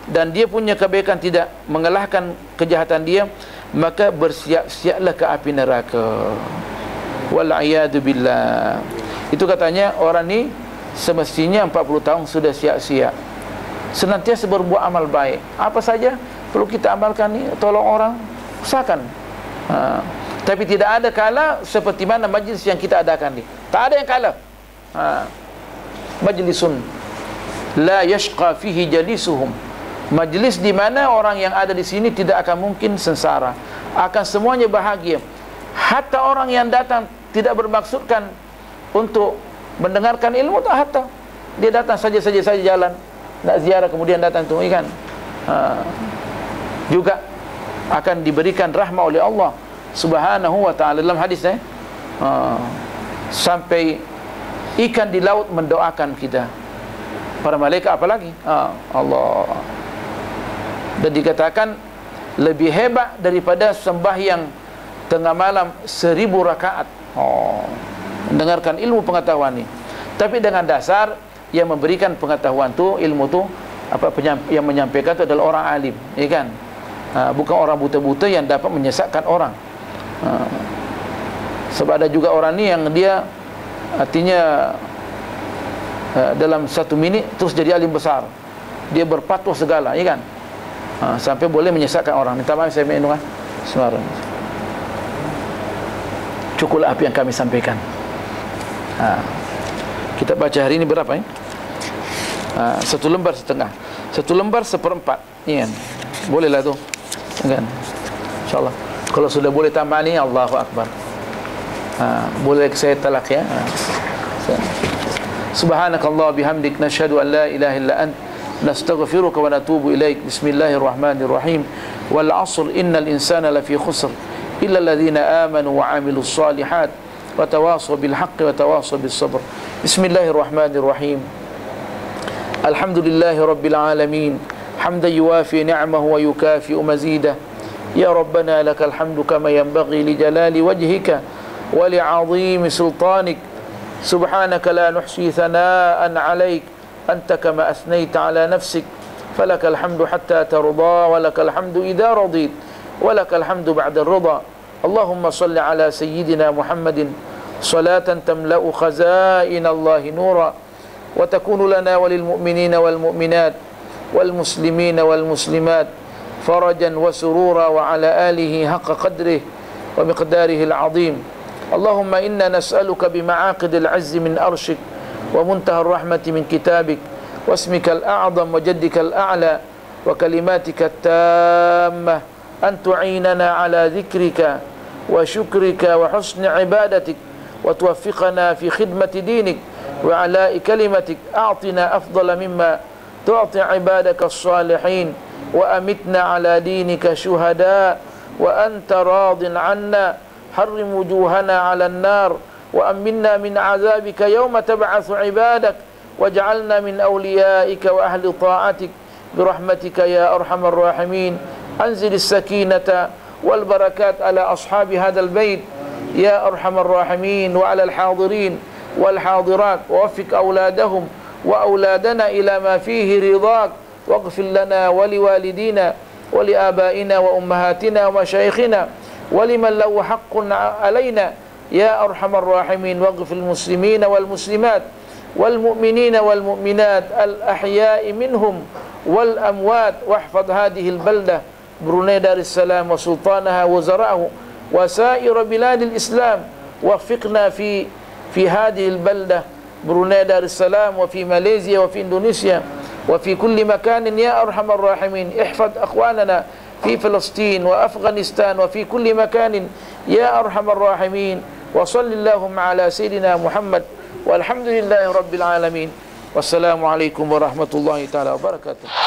dan dia punya kebaikan tidak mengalahkan kejahatan dia, maka bersiap-siaplah ke api neraka. Wal'iyadu billah. Itu katanya orang ni semestinya 40 tahun sudah sia-sia, senantiasa berbuat amal baik. Apa saja perlu kita amalkan ni, tolong orang, usahakan. Tapi tidak ada kala seperti mana majlis yang kita adakan ni. Tak ada yang kala. Majlisun la yashqa fihi jalisuhum, majlis di mana orang yang ada di sini tidak akan mungkin sengsara, akan semuanya bahagia. Hatta orang yang datang tidak bermaksudkan untuk mendengarkan ilmu, tak hatta. Dia datang saja jalan, nak ziarah kemudian datang tu, kan? Juga akan diberikan rahmah oleh Allah Subhanahu wa ta'ala. Dalam hadis sampai ikan di laut mendoakan kita, para malaikat apalagi Allah. Dan dikatakan lebih hebat daripada sembahyang tengah malam 1000 rakaat. Mendengarkan ilmu pengetahuan ni. Tapi dengan dasar yang memberikan pengetahuan tu, ilmu tu, yang menyampaikan tu adalah orang alim, ya kan? Bukan orang buta-buta yang dapat menyesatkan orang. Sebab ada juga orang ni yang dia artinya dalam 1 minit terus jadi alim besar, dia berpatuah segala, ya kan? Sampai boleh menyesatkan orang. Minta maaf saya minum sembarang. Cukuplah apa yang kami sampaikan. Kita baca hari ini berapa ya? 1 lembar setengah, 1 lembar 1/4, ya kan? Bolehlah tu, kan? InsyaAllah. Kalau sudah boleh tambah ni, Allahu Akbar. Boleh saya talak ya? Subhanakallah bihamdik, nashhadu an la ilaha illa ant, nastaghfiruka wa natubu ilaik. Bismillahirrahmanirrahim. Wal 'asr innal insana lafi khusr illa alladhina amanu wa 'amilus shalihat wa tawasaw bil haqqi wa tawasaw bis sabr. Bismillahirrahmanirrahim. Alhamdulillahi rabbil alamin, hamdan yuwafi ni'amahu wa yukafi'u mazidah. Ya Rabbana lakal hamdu kama yanbaghi li jalali wajhika wa li 'azimi sultanik. Subhanaka la nuhsi thana'an 'alaik anta kama asnaita 'ala nafsik. Falakal hamdu hatta tarda wa lakal hamdu idza radit wa lakal hamdu ba'da ar-ridha. Allahumma salli 'ala sayyidina Muhammadin salatan tamla'u khazain Allahi nura wa takunu lana walil mu'minina wal mu'minat wal muslimina wal muslimat farajan wa surura wa ala alihi haqqa qadrih wa miqdarihi al-azim. Allahumma inna nas'aluka bima'aqid al-'azz min arshik wa muntaha ar-rahmati min kitabik wa ismika al-a'zam wa jaddika al-a'la wa kalimatika at-tammah an tu'inana ala dhikrika wa syukrika wa husni ibadatik wa tuwaffiqana fi khidmati dinik wa ala'i kalimatik. A'tina afdala mimma tu'ti ibadaka as-salihin wa amitna ala dinika syuhada wa anta radin anna harrim wujuhana ala an-nar wa aminna min azabika yawma tab'atsu ibadak waj'alna min awliyaika wa ahli ta'atik birahmatika ya arhamar rahimin. Anzil as-sakinata wal barakat ala ashabi hadzal bait ya arhamar rahimin wa ala al-hadirin wal hadirat wa waffiq auladahum wa auladana ila ma fihi ridhak waghfir lana wa liwalidina wa liabaina wa ummahatina wa masyayikhina wa liman lahu haqqun alaina ya arhamar rahimin. Waghfir muslimina wal muslimat wal mu'minina wal mu'minat al ahya'i minhum wal amwat wahfadh hadhihi al baldah Brunei Darussalam wa sultanaha wa zara'ahu wa sa'ir biladil Islam. Waffiqna fi hadhihi al baldah Brunei Darussalam wa fi Malaysia wa fi Indonesia wa fi kulli makanin ya arhamar rahimin. Ihfadh akhwanana fi Palestin wa Afghanistan wa fi kulli makanin ya arhamar rahimin. Wa sallallahu ala sayyidina Muhammad walhamdulillahi rabbil alamin. Wassalamu alaikum warahmatullahi taala wabarakatuh.